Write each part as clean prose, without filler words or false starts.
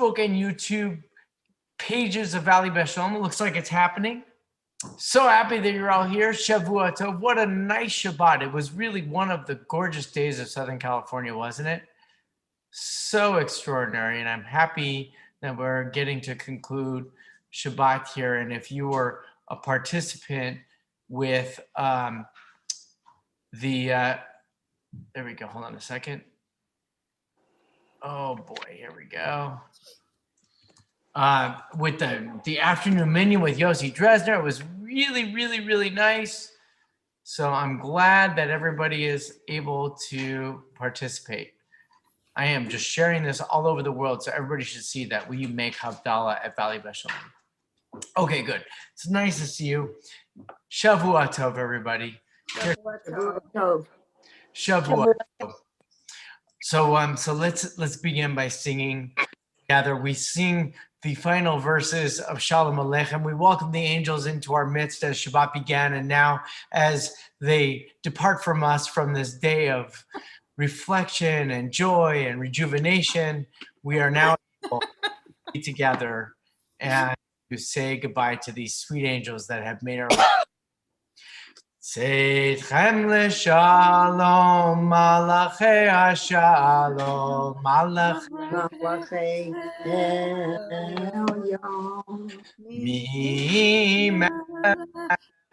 Facebook and YouTube pages of Valley Beth Shalom. It looks like it's happening. So happy that you're all here. Shavua Tov. What a nice Shabbat. It was really one of the gorgeous days of Southern California, wasn't it? So extraordinary. And I'm happy that we're getting to conclude Shabbat here. And if you were a participant with there we go. Hold on a second. Oh boy, here we go. With the afternoon menu with Yossi Dresner, it was really, really, really nice. So I'm glad that everybody is able to participate. I am just sharing this all over the world, so everybody should see that we make Havdalah at Valley Beth Shalom. Okay, good. It's nice to see you. Shavua Tov, everybody. Shavua Tov. Shavua Tov. So let's begin by singing together. We sing the final verses of Shalom Aleichem. We welcome the angels into our midst as Shabbat began, and now as they depart from us from this day of reflection and joy and rejuvenation, we are now able to be together and to say goodbye to these sweet angels that have made our life. Seitchem l'shalom, malachei hashalom, Malachei Elyon.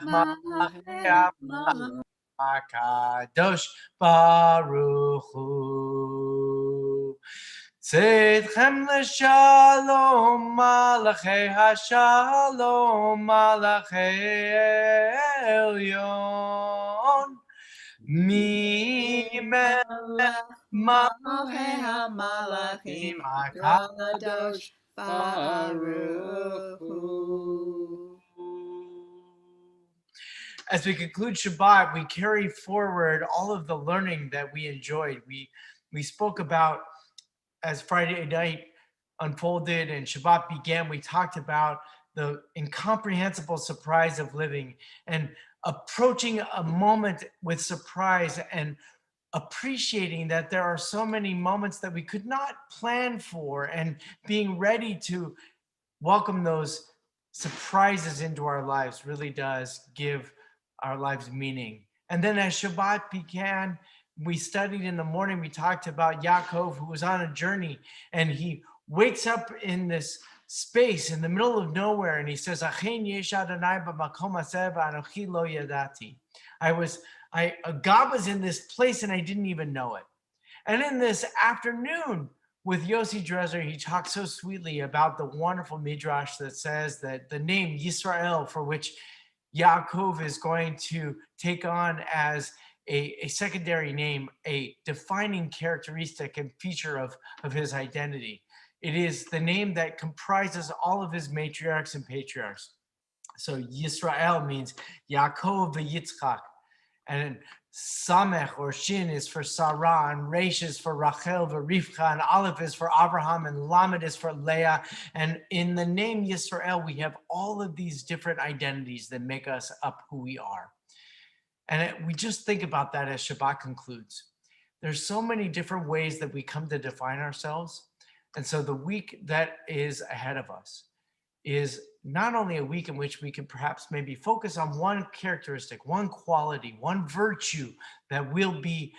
Malachei HaKadosh Baruch Hu. Seitchem l'shalom, malachei hashalom, malachei Elyon. Malachei HaMalachim HaKadosh Baruch Hu. As we conclude Shabbat, we carry forward all of the learning that we enjoyed. We spoke about, as Friday night unfolded and Shabbat began, we talked about the incomprehensible surprise of living and approaching a moment with surprise and appreciating that there are so many moments that we could not plan for, and being ready to welcome those surprises into our lives really does give our lives meaning. And then as Shabbat began, we studied in the morning, we talked about Yaakov, who was on a journey, and he wakes up in this space in the middle of nowhere, and he says, God was in this place and I didn't even know it. And in this afternoon with Yossi Dresner, he talks so sweetly about the wonderful midrash that says that the name Yisrael, for which Yaakov is going to take on as a secondary name, a defining characteristic and feature of his identity. It is the name that comprises all of his matriarchs and patriarchs. So Yisrael means Yaakov v'Yitzchak, and Samech or Shin is for Sarah, and Resh is for Rachel v'Rivka, and Aleph is for Abraham, and Lamed is for Leah. And in the name Yisrael, we have all of these different identities that make us up who we are. And we just think about that as Shabbat concludes. There's so many different ways that we come to define ourselves. And so the week that is ahead of us is not only a week in which we can perhaps maybe focus on one characteristic, one quality, one virtue that we'll be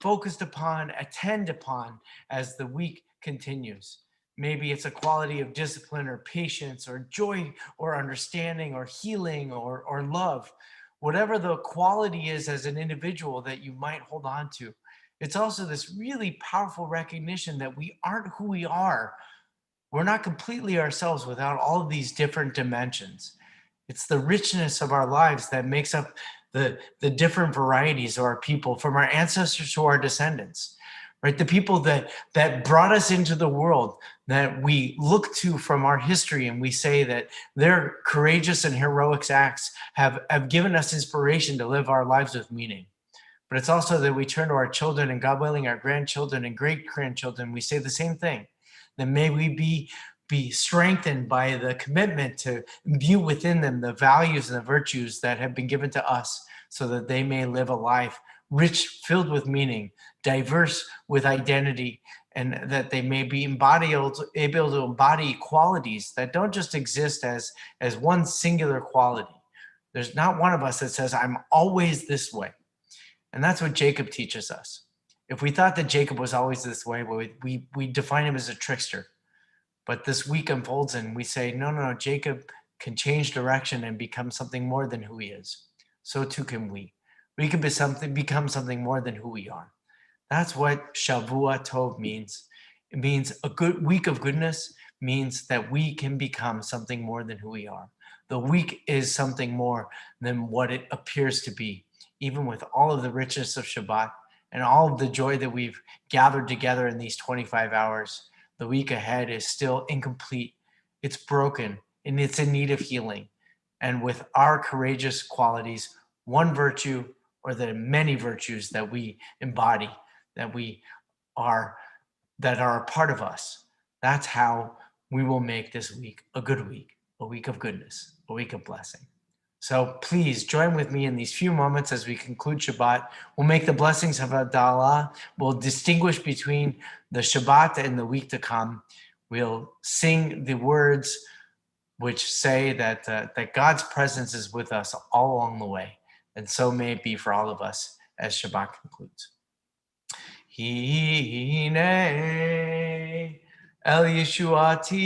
focused upon, attend upon as the week continues. Maybe it's a quality of discipline or patience or joy or understanding or healing or love. Whatever the quality is as an individual that you might hold on to, it's also this really powerful recognition that we aren't who we are. We're not completely ourselves without all of these different dimensions. It's the richness of our lives that makes up the different varieties of our people, from our ancestors to our descendants, right? The people that brought us into the world, that we look to from our history, and we say that their courageous and heroic acts have given us inspiration to live our lives with meaning. But it's also that we turn to our children, and God willing, our grandchildren and great-grandchildren, we say the same thing. That may we be strengthened by the commitment to imbue within them the values and the virtues that have been given to us, so that they may live a life rich, filled with meaning, diverse with identity, and that they may be able to embody qualities that don't just exist as one singular quality. There's not one of us that says, I'm always this way. And that's what Jacob teaches us. If we thought that Jacob was always this way, we define him as a trickster. But this week unfolds and we say, no, Jacob can change direction and become something more than who he is. So too can we. We can become something more than who we are. That's what Shavua Tov means. It means a good week of goodness means that we can become something more than who we are. The week is something more than what it appears to be, even with all of the richness of Shabbat and all of the joy that we've gathered together in these 25 hours. The week ahead is still incomplete. It's broken and it's in need of healing. And with our courageous qualities, one virtue or the many virtues that we embody, that are a part of us, that's how we will make this week a good week, a week of goodness, a week of blessing. So please join with me in these few moments as we conclude Shabbat. We'll make the blessings of Havdalah. We'll distinguish between the Shabbat and the week to come. We'll sing the words which say that God's presence is with us all along the way. And so may it be for all of us as Shabbat concludes. Hine El Yeshuati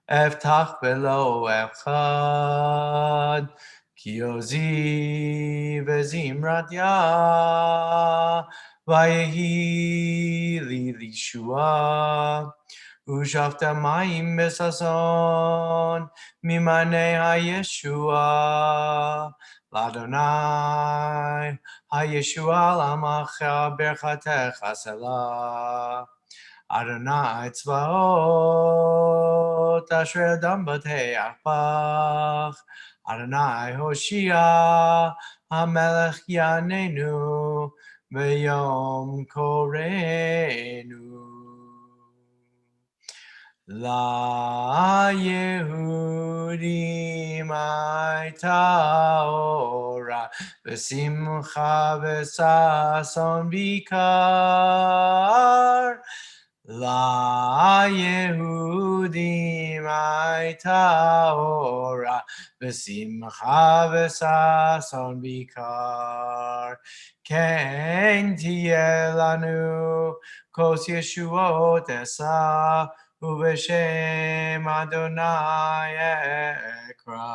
Eftach Belo Echad Ki Ozi Vezimrat Ya Vayehi Li Lishua Ushafta Mayim Besason Mimane HaYeshua Ladonai HaYeshua Lamacha Berchatecha Selah Adonai Tzvaot Asher Adam Bateach Bach Adonai Hoshia HaMelech Yanenu V'yom Korenu La Yehudim Aita Ora V'simcha v'sason vikar La Yehudim Aita Ora V'simcha v'sason vikar Ken tiyeh lanu kos Yeshuot esa Uveshem Adonai Ekra.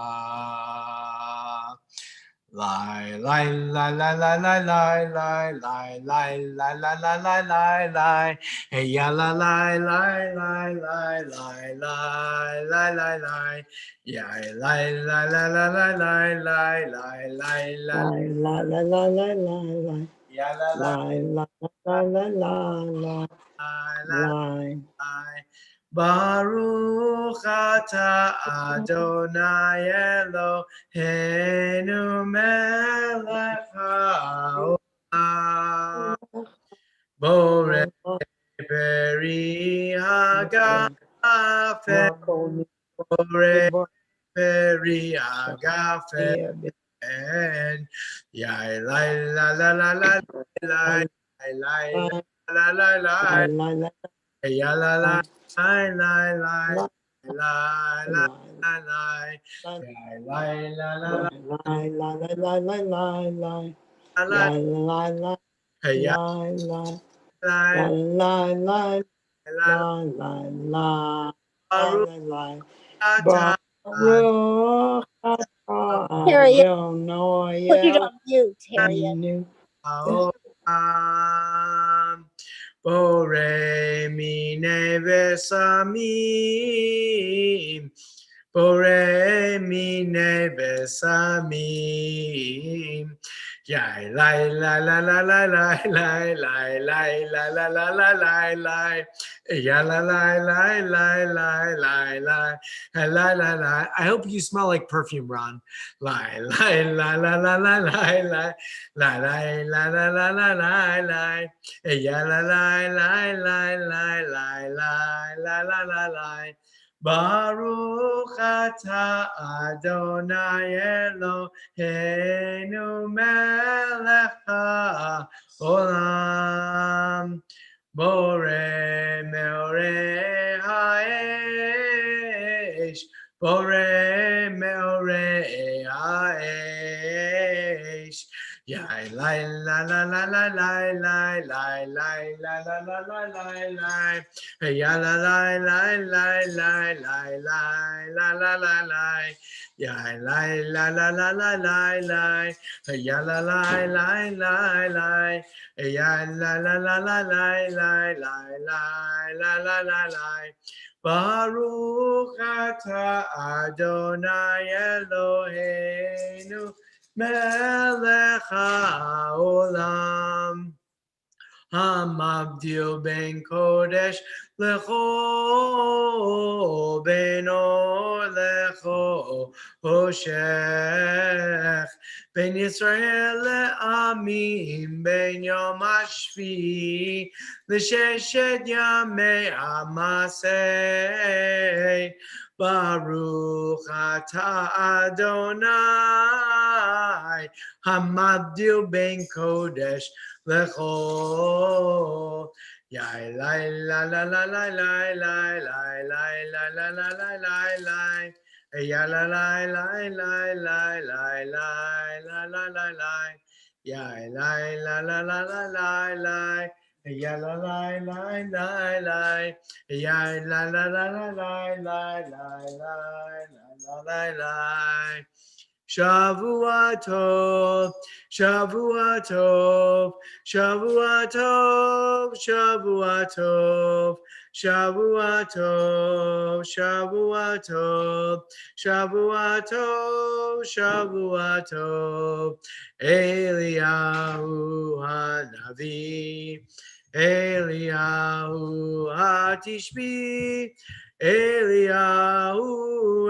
Lai lai lai lai lai lai lai lai lai lai lai lai lai lai lai lai hey ya la lai lai lai lai lai lai lai lai lai ya lai lai lai lai lai lai lai lai lai La la la la la la. ya la La la la la la la. lai Baruch atah Adonai Eloheinu melech haolam borei peri hagafen borei peri hagafen yai lai la la la la lai lai la la la la ya la la lai lai lai lai lai lai lai la la la ya lai Harriet, put it on mute, Harriet. Bore mine vesamim Bore mine besamim Yai lai la la la la la lai lai lai la la la la lai lai ya la lai lai lai lai lai lai la la la. I hope you smell like perfume, Ron. Lai lai la la la la lai lai lai lai la la la la lai lai ya la lai lai lai lai lai lai la la la lai. Baruch atah Adonai Eloheinu melech haolam Bore meore haesh. Bore meore haesh. Ya la la la la la la la la la la la la la la la. Ya la la la la la la la la la la la. Ya la la la la la la la. Ya la la la la la. Ya la la la la la la la la la la la. Baruch atah Adonai Eloheinu melech haolam. Hamavdil ben kodesh lecho ben or lecho hoshech ben Yisrael le'amim ben yom hashvi l'sheshet yamei amasei. Baruch atah Adonai Hamavdil ben kodesh lecho. Ya la la la la la la la la la la la la la la la. Ya la la la la la la la la la la la. Ya la la la la la la la. Ya la la la la la. Ya la la la la la la la la la la. Shavua tov, Shavua tov, Shavua tov, Shavua tov, Shavua tov, Shavua tov, Shavua tov, Shavua tov. Eliyahu Hanavi, Eliyahu Hatishbi, Eliyahu,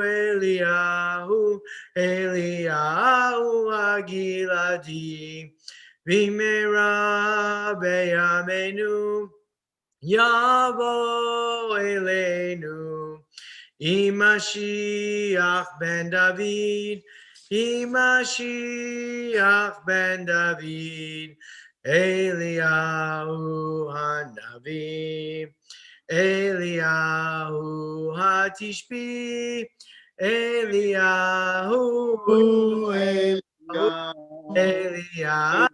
Eliyahu, Eliyahu Agiladi, Vimera Beyamenu, Yavo Elenu, Imashiach ben David, Imashiach ben David, Eliyahu Hanavi, Eliyahu Hatishbi, Eliyahu, Eliyahu,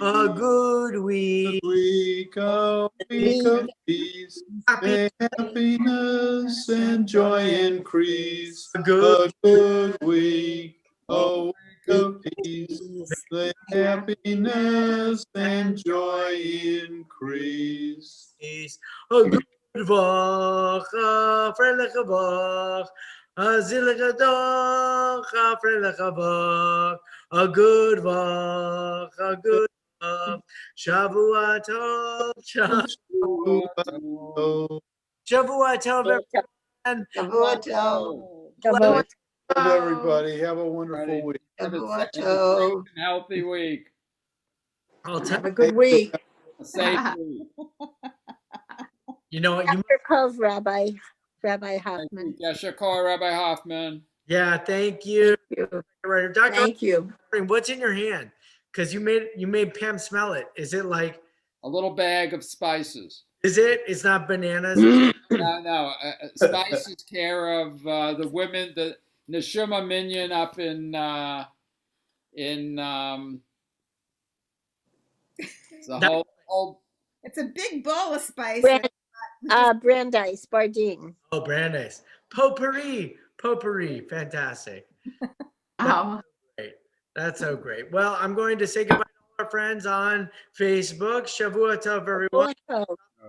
a good week, a week of peace, happy, may happiness and joy increase. a good A good week, a week of peace, may happiness and joy increase. peace, a good vach, a freilich vach, a zillige dag, a freilich vach, a good vach, a good vach, Shavua tov, Shavua tov, everyone. Shabbat. Everybody, have a wonderful week. Have a safe Shabbat. and healthy week. I'll tell Have a good week. A safe week. you know what you. Your cove, Rabbi Hoffman. Yasher Kol, Rabbi Hoffman. Yeah, thank you. Dr. Thank you. What's in your hand? Because you made Pam smell it. Is it like? A little bag of spices. Is it? It's not bananas. No. Spices care of the women, the Neshama Minyan up in it's a whole. It's a big bowl of spice. Brandeis, Bardine. Oh, Brandeis. Potpourri. Fantastic. Great. That's so great. Well, I'm going to say goodbye to all our friends on Facebook. Shavua tov, everyone.